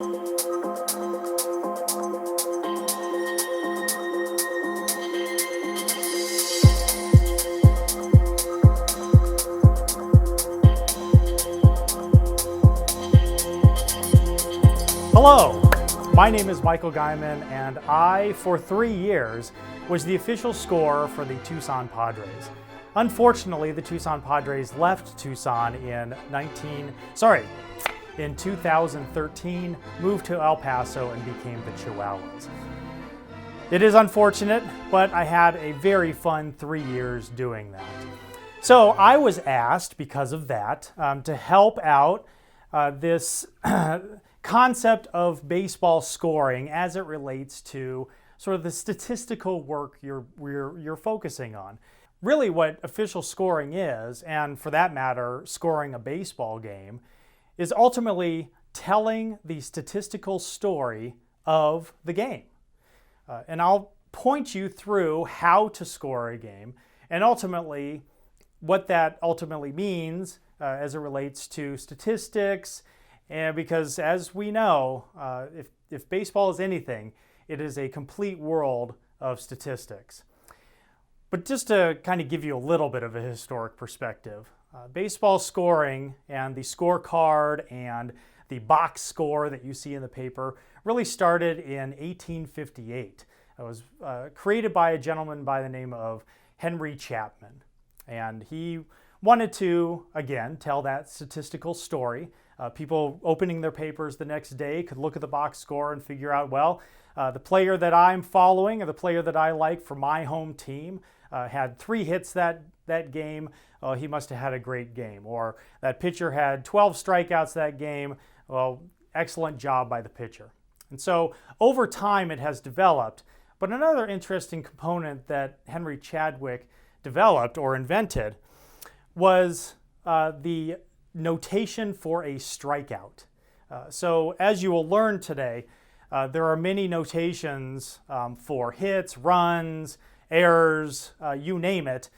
Hello, my name is Michael Guymon, and I, for 3 years, was the official scorer for the Tucson Padres. Unfortunately, the Tucson Padres left Tucson in 2013, moved to El Paso, and became the Chihuahuas. It is unfortunate, but I had a very fun 3 years doing that. So I was asked, because of that, to help out this concept of baseball scoring as it relates to sort of the statistical work you're focusing on. Really what official scoring is, and for that matter, scoring a baseball game, is ultimately telling the statistical story of the game. And I'll point you through how to score a game and ultimately what that ultimately means as it relates to statistics. And because as we know, if baseball is anything, it is a complete world of statistics. But just to kind of give you a little bit of a historic perspective, baseball scoring and the scorecard and the box score that you see in the paper really started in 1858. It was created by a gentleman by the name of Henry Chapman. And he wanted to, again, tell that statistical story. People opening their papers the next day could look at the box score and figure out, well, the player that I'm following or the player that I like for my home team had 3 hits that game. Oh, he must have had a great game. Or that pitcher had 12 strikeouts that game. Well, excellent job by the pitcher. And so over time it has developed. But another interesting component that Henry Chadwick developed or invented was the notation for a strikeout. So as you will learn today, there are many notations for hits, runs, errors, you name it,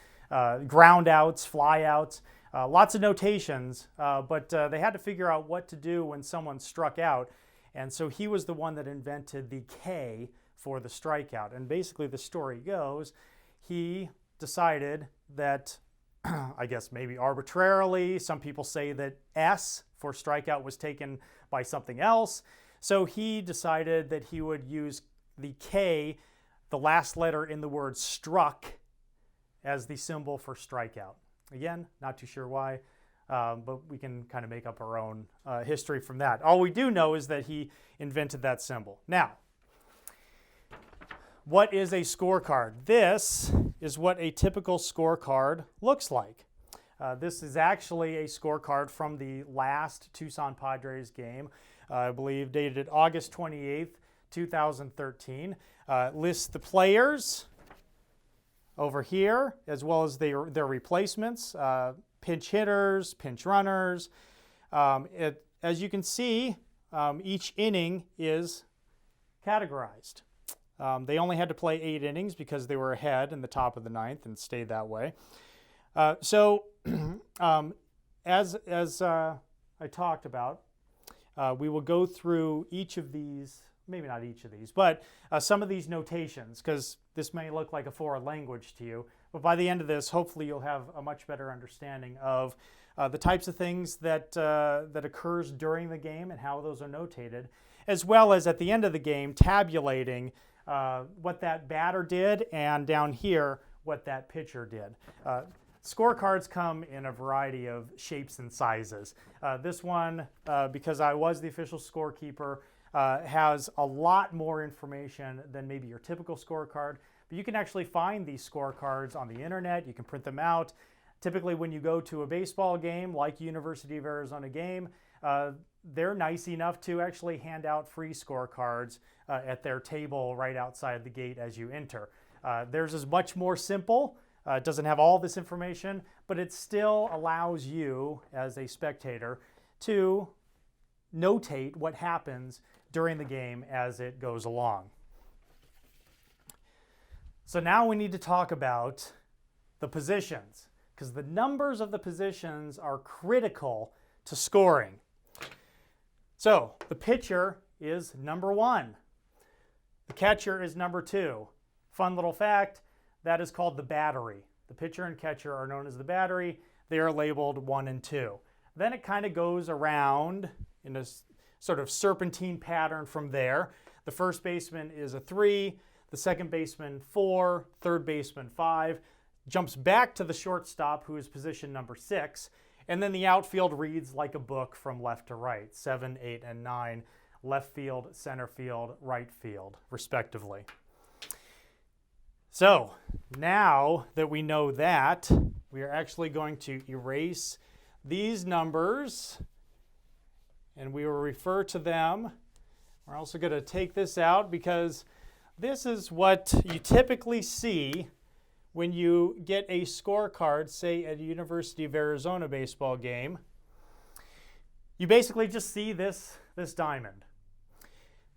ground outs, fly outs, lots of notations, but they had to figure out what to do when someone struck out. And so he was the one that invented the K for the strikeout. And basically the story goes, he decided that I guess maybe arbitrarily, some people say that S for strikeout was taken by something else. So he decided that he would use the K, the last letter in the word struck, as the symbol for strikeout. Again, not too sure why, but we can kind of make up our own history from that. All we do know is that he invented that symbol. Now, what is a scorecard? This is what a typical scorecard looks like. This is actually a scorecard from the last Tucson Padres game, I believe dated August 28th, 2013. Lists the players over here, as well as their replacements, pinch hitters, pinch runners. As you can see, each inning is categorized. They only had to play 8 innings because they were ahead in the top of the 9th and stayed that way. So as I talked about, we will go through each of these, maybe not each of these, but some of these notations, because this may look like a foreign language to you. But by the end of this, hopefully you'll have a much better understanding of the types of things that occurs during the game and how those are notated, as well as at the end of the game tabulating what that batter did, and down here what that pitcher did. Scorecards come in a variety of shapes and sizes. This one, because I was the official scorekeeper, has a lot more information than maybe your typical scorecard. But you can actually find these scorecards on the internet. You can print them out. Typically when you go to a baseball game, like University of Arizona game, they're nice enough to actually hand out free scorecards at their table right outside the gate as you enter. Theirs is much more simple. It doesn't have all this information, but it still allows you as a spectator to notate what happens during the game as it goes along. So now we need to talk about the positions, because the numbers of the positions are critical to scoring. So the pitcher is number 1. The catcher is number 2. Fun little fact, that is called the battery. The pitcher and catcher are known as the battery. They are labeled 1 and 2. Then it kind of goes around in a sort of serpentine pattern from there. The first baseman is a 3, the second baseman 4, third baseman 5, jumps back to the shortstop, who is position number 6, and then the outfield reads like a book from left to right, 7, 8, and 9, left field, center field, right field, respectively. So now that we know that, we are actually going to erase these numbers, and we will refer to them. We're also going to take this out because this is what you typically see when you get a scorecard, say at a University of Arizona baseball game. You basically just see this diamond.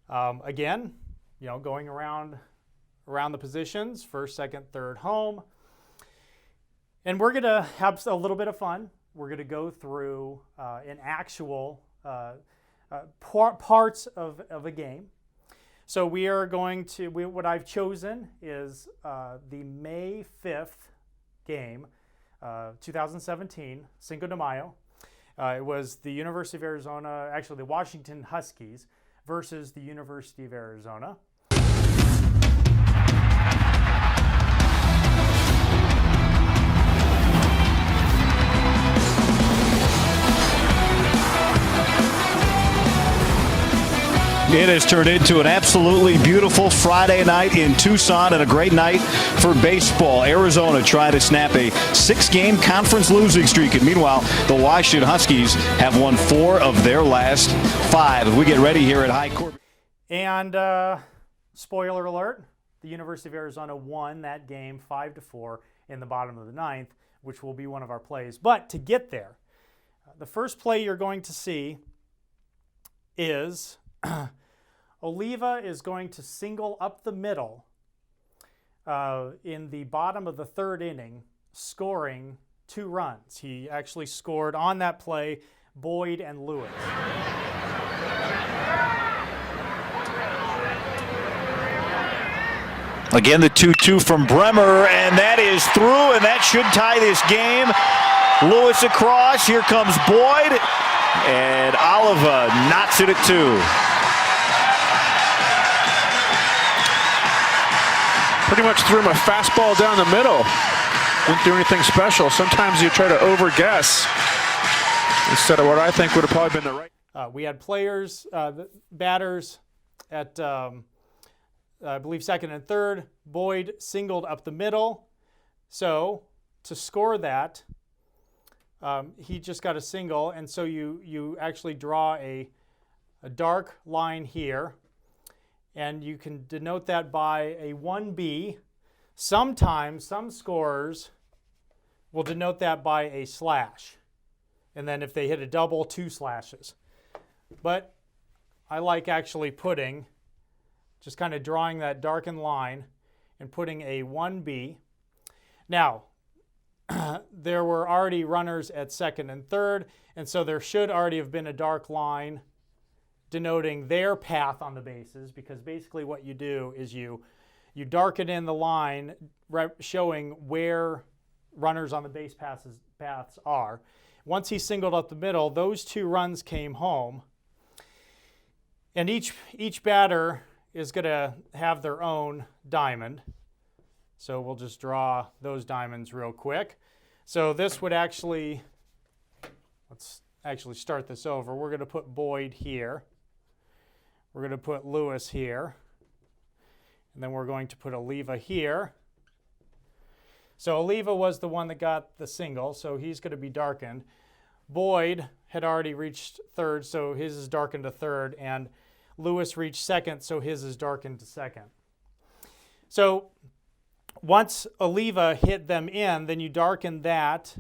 Again, going around the positions, first, second, third, home. And we're going to have a little bit of fun. We're going to go through an actual parts of a game. So we are going to, what I've chosen is the May 5th game, 2017, Cinco de Mayo. It was the University of Arizona, actually the Washington Huskies versus the University of Arizona. It has turned into an absolutely beautiful Friday night in Tucson and a great night for baseball. Arizona trying to snap a 6-game conference losing streak. And meanwhile, the Washington Huskies have won 4 of their last 5. As we get ready here at High Court. And spoiler alert, the University of Arizona won that game 5-4 in the bottom of the 9th, which will be one of our plays. But to get there, the first play you're going to see is Oliva is going to single up the middle in the bottom of the 3rd inning, scoring 2 runs. He actually scored on that play, Boyd and Lewis. Again, the 2-2 from Bremer, and that is through, and that should tie this game. Lewis across, here comes Boyd, and Oliva knocks it at 2. Pretty much threw him a fastball down the middle. Didn't do anything special. Sometimes you try to over-guess instead of what I think would have probably been the right. We had players, batters at, I believe, 2nd and 3rd. Boyd singled up the middle. So to score that, he just got a single. And so you actually draw a dark line here. And you can denote that by a 1B. Sometimes some scorers will denote that by a slash. And then if they hit a double, 2 slashes. But I like actually just kind of drawing that darkened line and putting a 1B. Now, there were already runners at 2nd and 3rd, and so there should already have been a dark line denoting their path on the bases, because basically what you do is you darken in the line showing where runners on the base paths are. Once he singled up the middle, those 2 runs came home, and each batter is going to have their own diamond. So we'll just draw those diamonds real quick. So this would actually, let's actually start this over. We're going to put Boyd here. We're going to put Lewis here. And then we're going to put Oliva here. So Oliva was the one that got the single, so he's going to be darkened. Boyd had already reached 3rd, so his is darkened to 3rd. And Lewis reached 2nd, so his is darkened to 2nd. So once Oliva hit them in, then you darken that,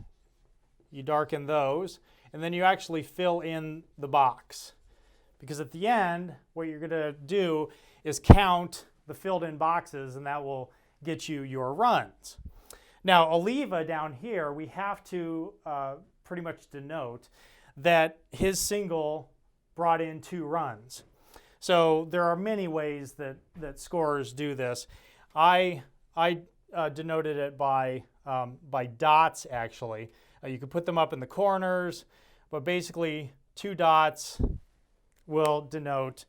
you darken those, and then you actually fill in the box. Because at the end, what you're going to do is count the filled in boxes, and that will get you your runs. Now, Oliva down here, we have to pretty much denote that his single brought in 2 runs. So there are many ways that scorers do this. I denoted it by dots, actually. You could put them up in the corners, but basically 2 dots will denote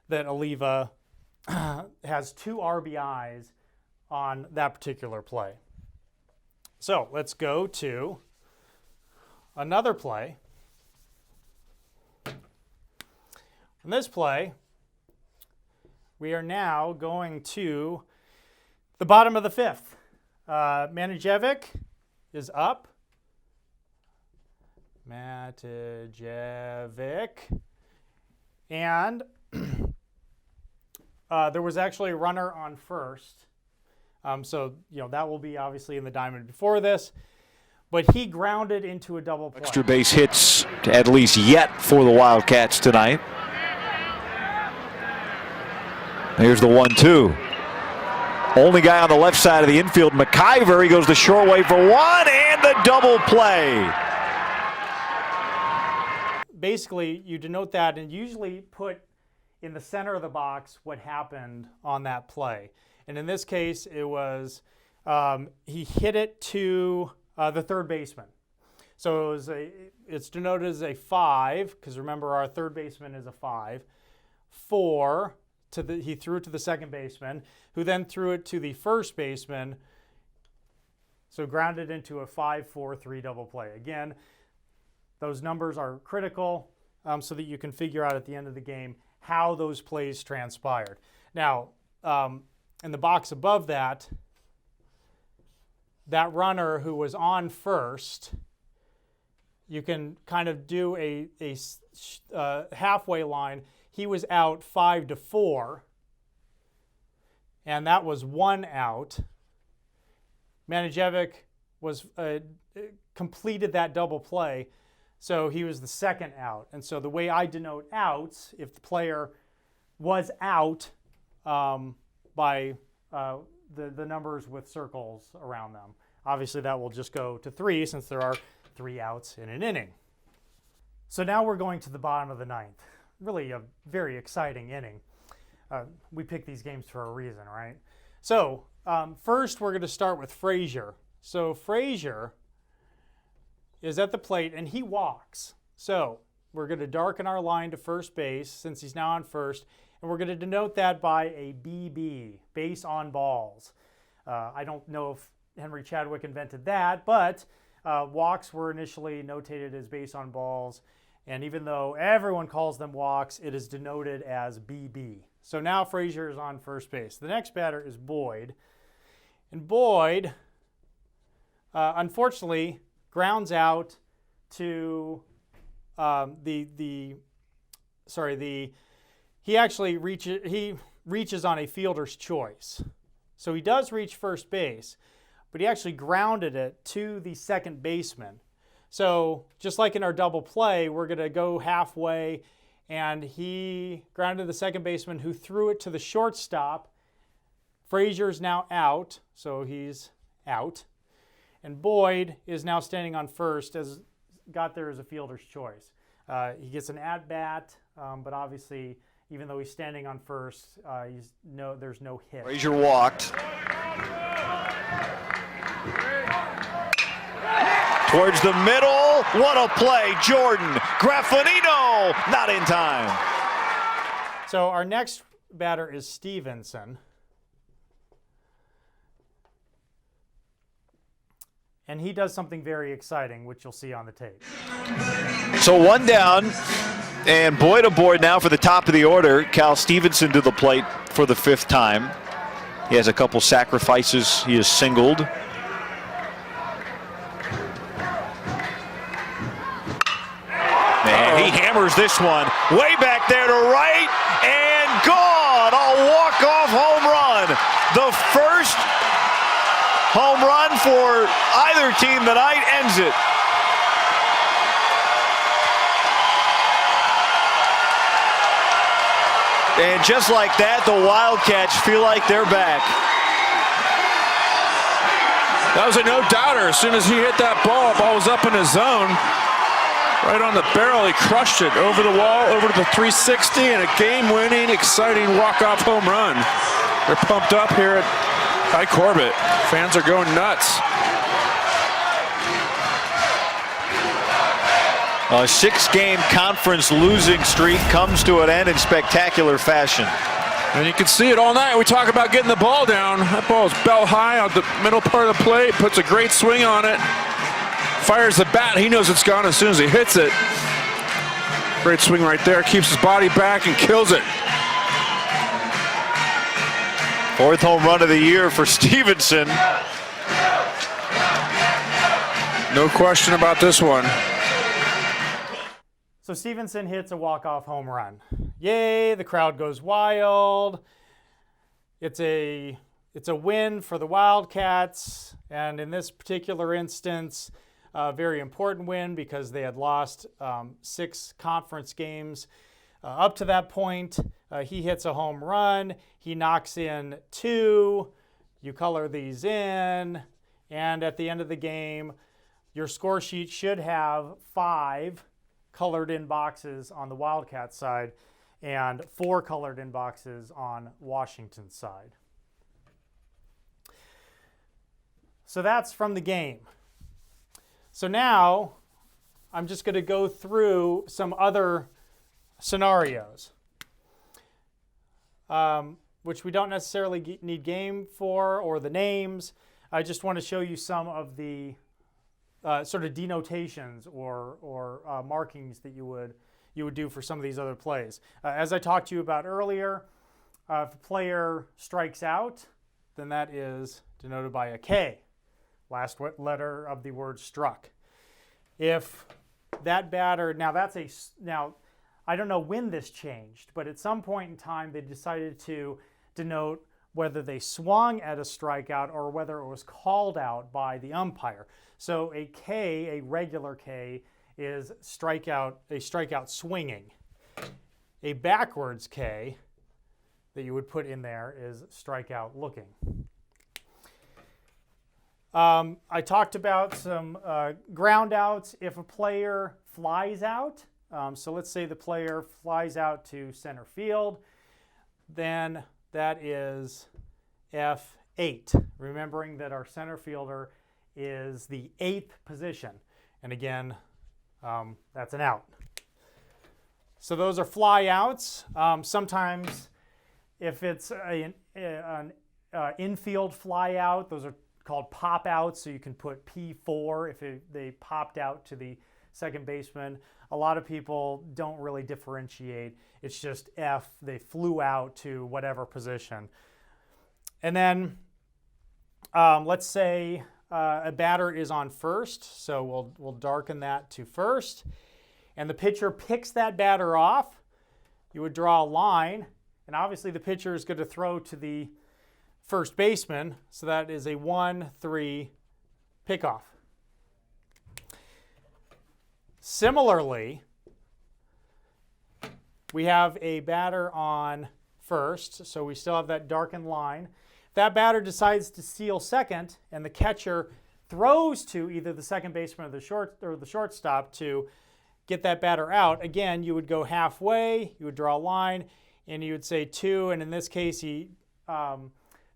that Oliva has 2 RBIs on that particular play. So let's go to another play. In this play, we are now going to the bottom of the 5th. Manijevic is up. Matijevic. And there was actually a runner on first. So, that will be obviously in the diamond before this. But he grounded into a double play. Extra base hits at least yet for the Wildcats tonight. Here's the 1-2. Only guy on the left side of the infield, McIver. He goes the short way for 1 and the double play. Basically, you denote that and usually put in the center of the box what happened on that play. And in this case, it was he hit it to the third baseman. So it's denoted as a 5, because remember our third baseman is a 5. 4. He threw it to the second baseman, who then threw it to the first baseman. So grounded into a 5-4-3 double play. Again, those numbers are critical so that you can figure out at the end of the game how those plays transpired. Now, in the box above that, that runner who was on first, you can kind of do a halfway line. He was out 5-4, and that was 1 out. Manijevic was completed that double play, so he was the second out. And so the way I denote outs, if the player was out by the numbers with circles around them, obviously that will just go to 3 since there are 3 outs in an inning. So now we're going to the bottom of the 9th. Really a very exciting inning. We pick these games for a reason, right? So first we're going to start with Frazier. So Frazier is at the plate and he walks. So we're going to darken our line to first base since he's now on first, and we're going to denote that by a BB, base on balls. I don't know if Henry Chadwick invented that, but walks were initially notated as base on balls. And even though everyone calls them walks, it is denoted as BB. So now Frazier is on first base. The next batter is Boyd. And Boyd, unfortunately, grounds out to he reaches on a fielder's choice. So he does reach first base, but he actually grounded it to the second baseman. So just like in our double play, we're going to go halfway, and he grounded the second baseman who threw it to the shortstop. Frazier's now out, so he's out. And Boyd is now standing on first, got there as a fielder's choice. He gets an at-bat, but obviously, even though he's standing on first, there's no hit. Frazier walked. Towards the middle, what a play, Jordan. Graffinino, not in time. So our next batter is Stevenson. And he does something very exciting, which you'll see on the tape. So 1 down, and Boyd aboard now for the top of the order. Cal Stevenson to the plate for the 5th time. He has a couple sacrifices. He is singled. And he hammers this one way back there to right, and gone. A walk-off home run. The first home run for either team tonight ends it. And just like that, the Wildcats feel like they're back. That was a no-doubter. As soon as he hit that ball was up in his zone. Right on the barrel, he crushed it over the wall, over to the 360, and a game-winning, exciting walk-off home run. They're pumped up here at High Corbett. Fans are going nuts. A 6-game conference losing streak comes to an end in spectacular fashion. And you can see it all night. We talk about getting the ball down. That ball is belt high on the middle part of the plate, puts a great swing on it. Fires the bat. He knows it's gone as soon as he hits it. Great swing right there. Keeps his body back and kills it. 4th home run of the year for Stevenson. No question about this one. So Stevenson hits a walk-off home run. Yay, the crowd goes wild. It's a win for the Wildcats, and in this particular instance, a very important win because they had lost 6 conference games up to that point. He hits a home run. He knocks in 2. You color these in, and at the end of the game, your score sheet should have 5 colored in boxes on the Wildcat side and 4 colored in boxes on Washington's side. So that's from the game. So now I'm just going to go through some other scenarios, which we don't necessarily need game for or the names. I just want to show you some of the sort of denotations or markings that you would do for some of these other plays. As I talked to you about earlier, if a player strikes out, then that is denoted by a K, last letter of the word struck. If that batter, now I don't know when this changed, but at some point in time they decided to denote whether they swung at a strikeout or whether it was called out by the umpire. So a K, a regular K, is a strikeout swinging. A backwards K that you would put in there is strikeout looking. I talked about some ground outs if a player flies out. So let's say the player flies out to center field, then that is F8. Remembering that our center fielder is the 8th position. And again, that's an out. So those are fly outs. Sometimes if it's an infield fly out, those are called pop outs, so you can put P4 if they popped out to the second baseman. A lot of people don't really differentiate. It's just F, they flew out to whatever position. And then let's say a batter is on first, so we'll darken that to first. And the pitcher picks that batter off. You would draw a line, and obviously the pitcher is going to throw to the first baseman, so that is a 1-3 pickoff. Similarly, we have a batter on first, so we still have that darkened line. If that batter decides to steal second, and the catcher throws to either the second baseman or the shortstop to get that batter out, again, you would go halfway, you would draw a line, and you would say 2, and in this case, he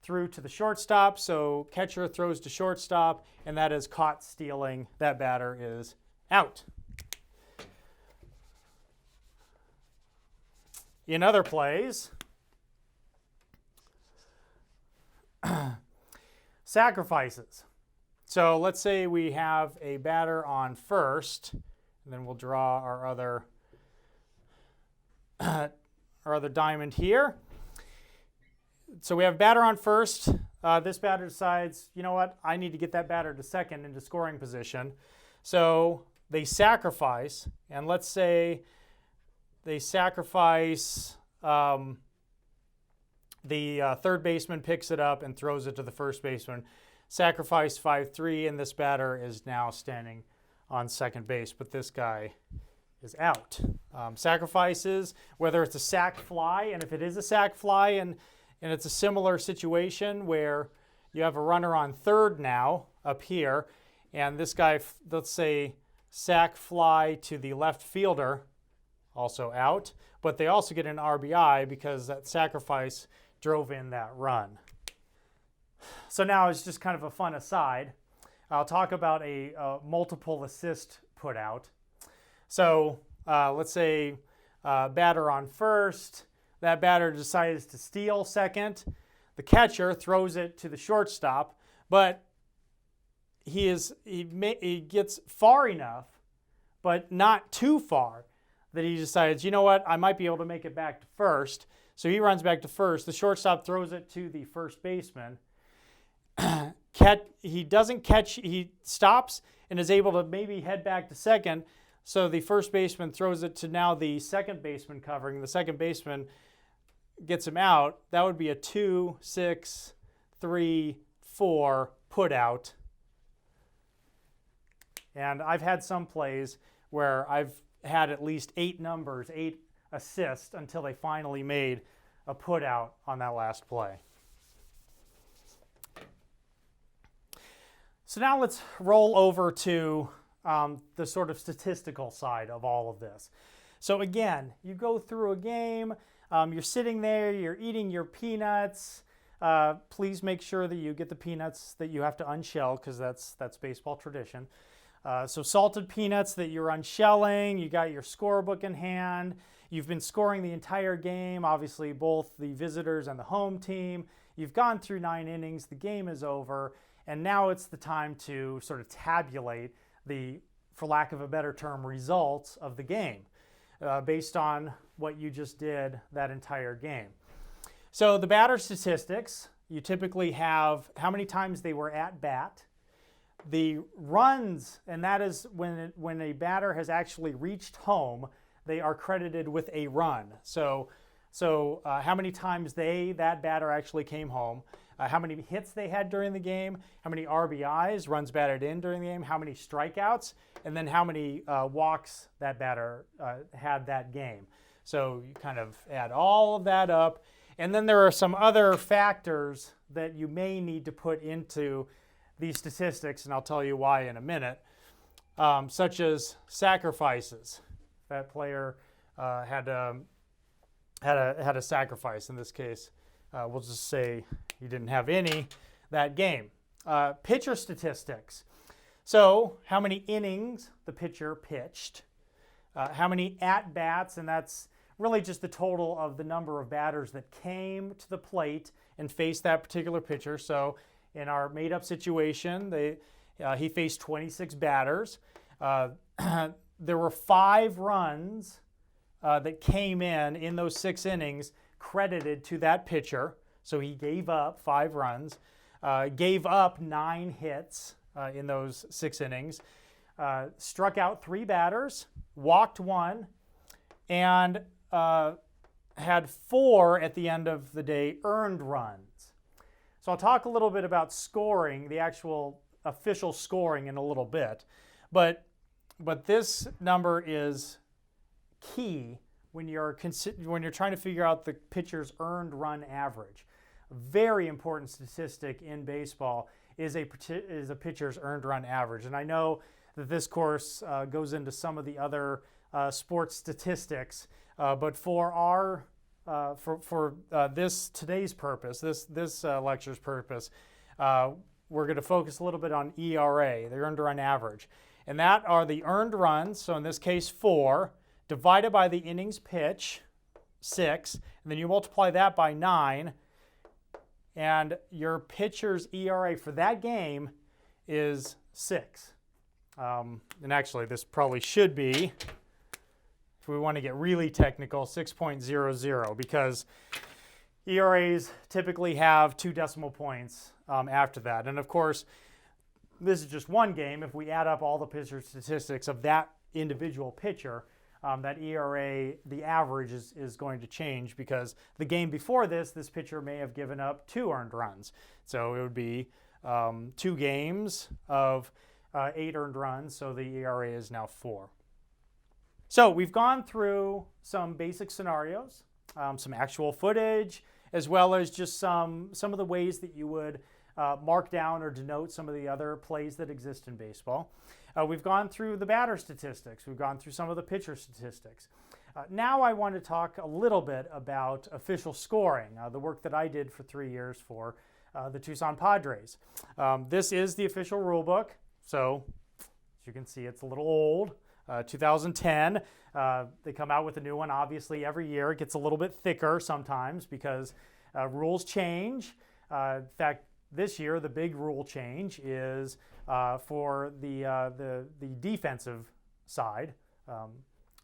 threw to the shortstop, so catcher throws to shortstop, and that is caught stealing. That batter is out. In other plays, sacrifices. So let's say we have a batter on first, and then we'll draw our other diamond here. So we have batter on first. This batter decides, you know what, I need to get that batter to second into scoring position. So they sacrifice, and let's say they sacrifice, the third baseman picks it up and throws it to the first baseman. Sacrifice 5-3, and this batter is now standing on second base, but this guy is out. Sacrifices, whether it's a sac fly, and if it is a sac fly and it's a similar situation where you have a runner on third now up here, and this guy, let's say, sac fly to the left fielder, also out, but they also get an RBI because that sacrifice drove in that run. So now it's just kind of a fun aside. I'll talk about a multiple assist put out. So let's say batter on first, that batter decides to steal second. The catcher throws it to the shortstop, but he gets far enough, but not too far, that he decides, you know what, I might be able to make it back to first. So he runs back to first. The shortstop throws it to the first baseman. He doesn't catch, he stops and is able to maybe head back to second. So the first baseman throws it to now the second baseman covering. The second baseman gets him out. That would be a 2, 6, 3, 4 put out. And I've had some plays where I've had at least 8 numbers, 8 assists until they finally made a put out on that last play. So now let's roll over to the sort of statistical side of all of this. So again, you go through a game, you're sitting there, you're eating your peanuts. Please make sure that you get the peanuts that you have to unshell, because that's baseball tradition. So salted peanuts that you're unshelling, you got your scorebook in hand, you've been scoring the entire game, obviously both the visitors and the home team. You've gone through 9 innings, the game is over, and now it's the time to sort of tabulate the, for lack of a better term, results of the game based on what you just did that entire game. So the batter statistics, you typically have how many times they were at bat, the runs, and that is when a batter has actually reached home, they are credited with a run. So how many times that batter actually came home, how many hits they had during the game, how many RBIs, runs batted in during the game, how many strikeouts, and then how many walks that batter had that game. So you kind of add all of that up. And then there are some other factors that you may need to put into these statistics, and I'll tell you why in a minute, such as sacrifices. That player had a sacrifice. In this case, we'll just say he didn't have any that game. Pitcher statistics. So how many innings the pitcher pitched, how many at-bats, and that's really just the total of the number of batters that came to the plate and faced that particular pitcher. So in our made-up situation, he faced 26 batters. There were 5 runs that came in those 6 innings credited to that pitcher. So he gave up 5 runs, gave up 9 hits in those 6 innings, struck out 3 batters, walked 1, and had 4 at the end of the day earned runs. So I'll talk a little bit about scoring, the actual official scoring in a little bit, but this number is key when you're trying to figure out the pitcher's earned run average. A very important statistic in baseball is a pitcher's earned run average, and I know that this course goes into some of the other sports statistics, but for our today's purpose, this lecture's purpose, we're going to focus a little bit on ERA, the earned run average. And that are the earned runs, so in this case 4, divided by the innings pitch, 6, and then you multiply that by 9, and your pitcher's ERA for that game is 6. And actually, this probably should be, if we want to get really technical, 6.00, because ERAs typically have 2 decimal points after that. And of course, this is just one game. If we add up all the pitcher statistics of that individual pitcher, that ERA, the average is going to change, because the game before this pitcher may have given up 2 earned runs. So it would be 2 games of 8 earned runs, so the ERA is now 4. So we've gone through some basic scenarios, some actual footage, as well as just some of the ways that you would mark down or denote some of the other plays that exist in baseball. We've gone through the batter statistics. We've gone through some of the pitcher statistics. Now I want to talk a little bit about official scoring, the work that I did for 3 years for the Tucson Padres. This is the official rule book, so as you can see, it's a little old. 2010, they come out with a new one obviously every year. It gets a little bit thicker sometimes because rules change. In fact, this year the big rule change is for the defensive side.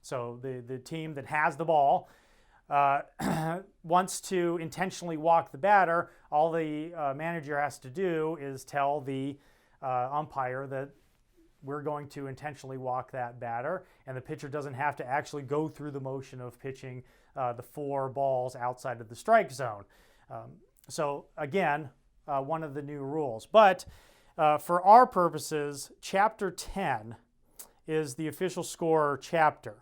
So the team that has the ball wants to intentionally walk the batter. All the manager has to do is tell the umpire that we're going to intentionally walk that batter, and the pitcher doesn't have to actually go through the motion of pitching the 4 balls outside of the strike zone. So again, one of the new rules. But for our purposes, Chapter 10 is the official score chapter.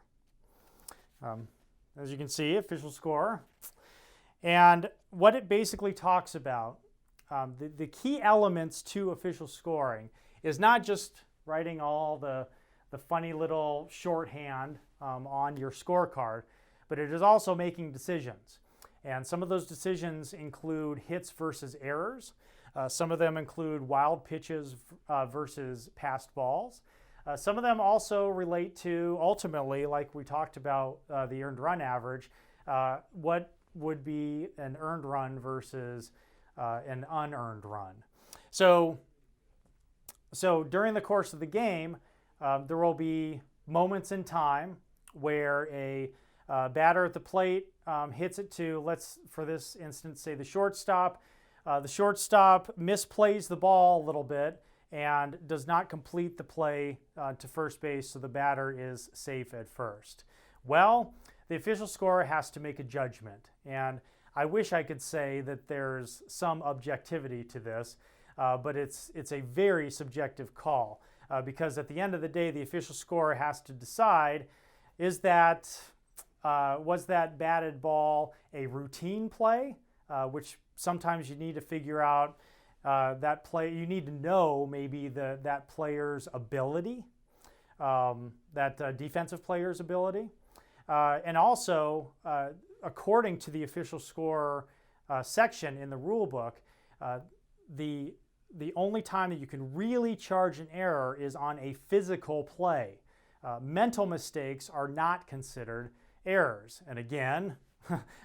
As you can see, official score. And what it basically talks about, the key elements to official scoring is not just writing all the funny little shorthand on your scorecard, but it is also making decisions. And some of those decisions include hits versus errors. Some of them include wild pitches versus passed balls. Some of them also relate to, ultimately, like we talked about the earned run average, what would be an earned run versus an unearned run. So during the course of the game, there will be moments in time where a batter at the plate hits it to, let's, for this instance, say the shortstop. The shortstop misplays the ball a little bit and does not complete the play to first base, so the batter is safe at first. Well, the official scorer has to make a judgment, and I wish I could say that there's some objectivity to this, but it's a very subjective call because at the end of the day, the official scorer has to decide, was that batted ball a routine play, which sometimes you need to figure out that play. You need to know maybe that player's ability, that defensive player's ability, and also according to the official score section in the rule book, the only time that you can really charge an error is on a physical play. Mental mistakes are not considered errors, and again,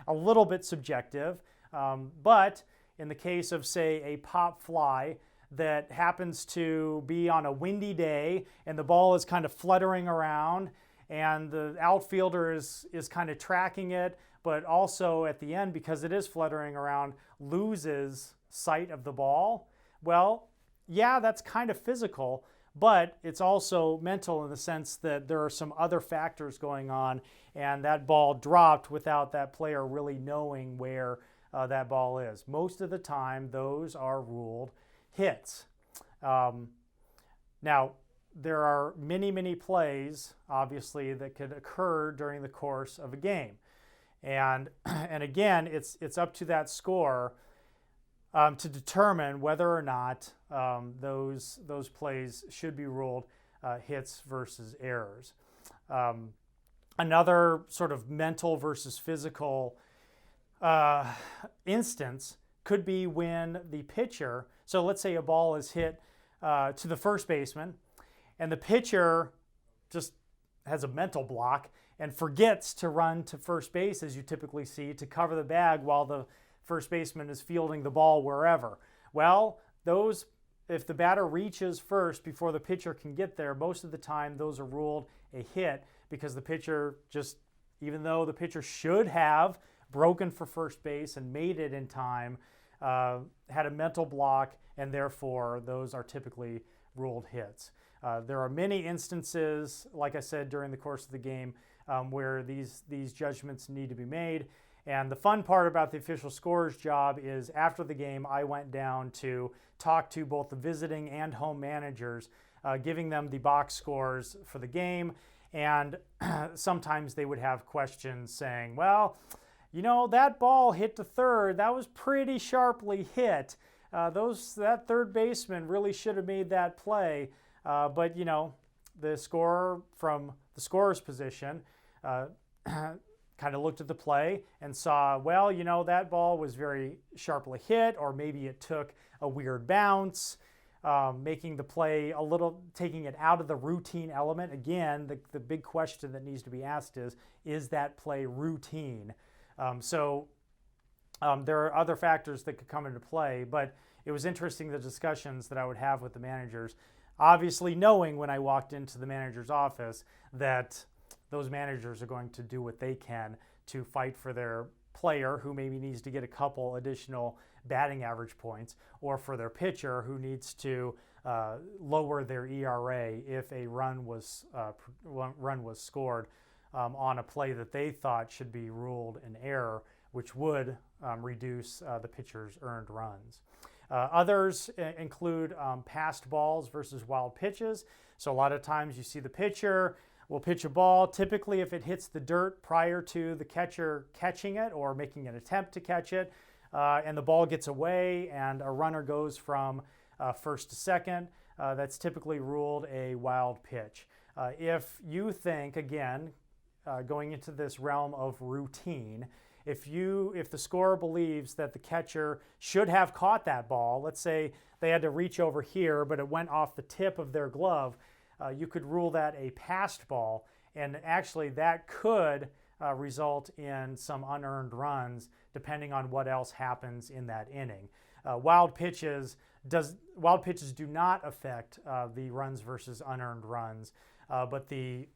a little bit subjective, but in the case of, say, a pop fly that happens to be on a windy day and the ball is kind of fluttering around and the outfielder is kind of tracking it, but also at the end, because it is fluttering around, loses sight of the ball, well, yeah, that's kind of physical, but it's also mental in the sense that there are some other factors going on, and that ball dropped without that player really knowing where that ball is. Most of the time, those are ruled hits. Now, there are many, many plays, obviously, that could occur during the course of a game. And again, it's up to that score to determine whether or not those plays should be ruled hits versus errors. Another sort of mental versus physical instance could be when the pitcher, so let's say a ball is hit to the first baseman and the pitcher just has a mental block and forgets to run to first base, as you typically see, to cover the bag while the first baseman is fielding the ball wherever. Well, if the batter reaches first before the pitcher can get there, most of the time those are ruled a hit because the pitcher just, even though the pitcher should have broken for first base and made it in time, had a mental block, and therefore those are typically ruled hits. There are many instances, like I said, during the course of the game where these judgments need to be made. And the fun part about the official scorer's job is after the game, I went down to talk to both the visiting and home managers, giving them the box scores for the game. And sometimes they would have questions saying, well, you know, that ball hit to third. That was pretty sharply hit. that third baseman really should have made that play. But, the scorer from the scorer's position kind of looked at the play and saw, well, that ball was very sharply hit, or maybe it took a weird bounce, making the play taking it out of the routine element. Again, the big question that needs to be asked is that play routine? There are other factors that could come into play, but it was interesting, the discussions that I would have with the managers, obviously knowing when I walked into the manager's office that those managers are going to do what they can to fight for their player who maybe needs to get a couple additional batting average points, or for their pitcher who needs to lower their ERA if a run was scored on a play that they thought should be ruled an error, which would reduce the pitcher's earned runs. Others include passed balls versus wild pitches. So a lot of times you see the pitcher will pitch a ball. Typically, if it hits the dirt prior to the catcher catching it or making an attempt to catch it, and the ball gets away and a runner goes from first to second, that's typically ruled a wild pitch. If you think, again, going into this realm of routine, if the scorer believes that the catcher should have caught that ball, let's say they had to reach over here, but it went off the tip of their glove, you could rule that a passed ball, and actually that could result in some unearned runs depending on what else happens in that inning. Wild pitches do not affect the runs versus unearned runs, but the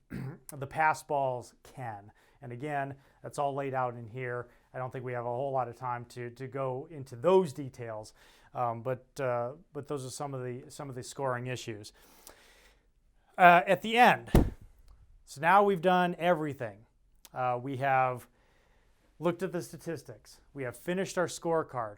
pass balls can. And again, that's all laid out in here. I don't think we have a whole lot of time to go into those details, but those are some of the scoring issues. At the end, so now we've done everything. We have looked at the statistics. We have finished our scorecard.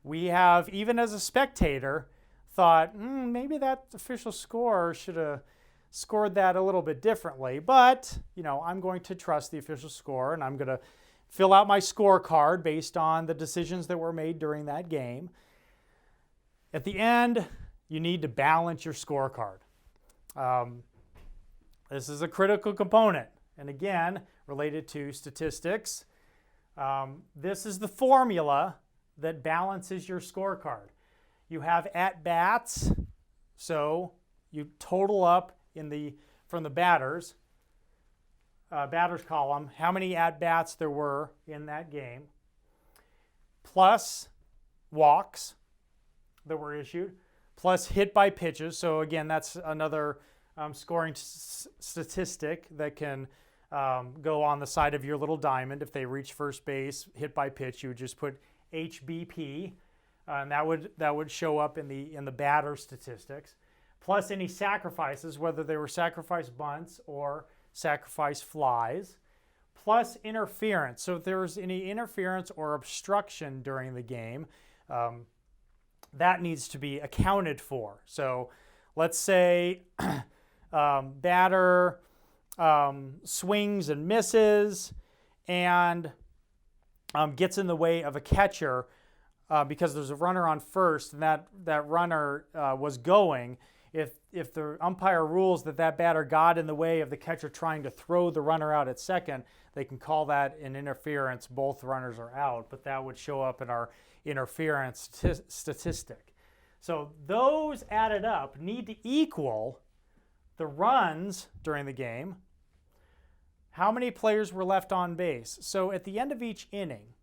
We have, even as a spectator, thought, maybe that official scorer should have scored that a little bit differently. But, I'm going to trust the official score, and I'm going to fill out my scorecard based on the decisions that were made during that game. At the end, you need to balance your scorecard. This is a critical component, and again, related to statistics. This is the formula that balances your scorecard. You have at-bats, so you total up from the batter's column how many at-bats there were in that game, plus walks that were issued, plus hit by pitches. So again, that's another scoring statistic that can go on the side of your little diamond. If they reach first base, hit by pitch, you would just put HBP, and that would show up in the batter statistics. Plus any sacrifices, whether they were sacrifice bunts or sacrifice flies. Plus interference. So if there was any interference or obstruction during the game, that needs to be accounted for. So let's say batter swings and misses and gets in the way of a catcher because there's a runner on first, and that runner was going. If the umpire rules that batter got in the way of the catcher trying to throw the runner out at second, they can call that an interference. Both runners are out, but that would show up in our interference statistic. So those added up need to equal the runs during the game, how many players were left on base. So at the end of each inning,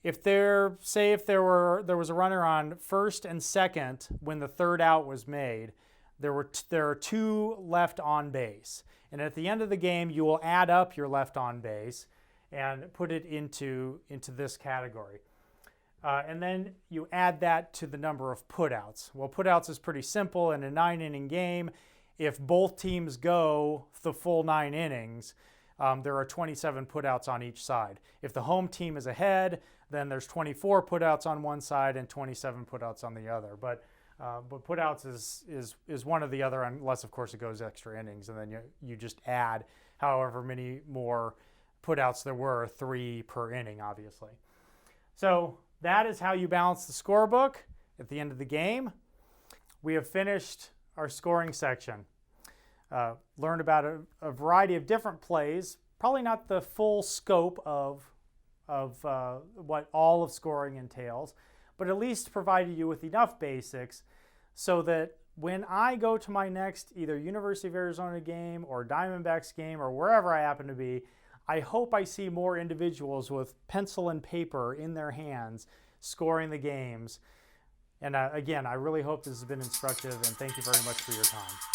if there was a runner on first and second when the third out was made, there are two left on base. And at the end of the game, you will add up your left on base and put it into this category. And then you add that to the number of putouts. Well, putouts is pretty simple. In a 9-inning game, if both teams go the full 9 innings, there are 27 putouts on each side. If the home team is ahead, then there's 24 putouts on one side and 27 putouts on the other. But putouts is one or the other, unless of course it goes extra innings, and then you just add however many more putouts there were, 3 per inning, obviously. So that is how you balance the scorebook. At the end of the game, we have finished our scoring section. Learned about a variety of different plays, probably not the full scope of what all of scoring entails, but at least provided you with enough basics so that when I go to my next either University of Arizona game or Diamondbacks game or wherever I happen to be, I hope I see more individuals with pencil and paper in their hands scoring the games. And again, I really hope this has been instructive, and thank you very much for your time.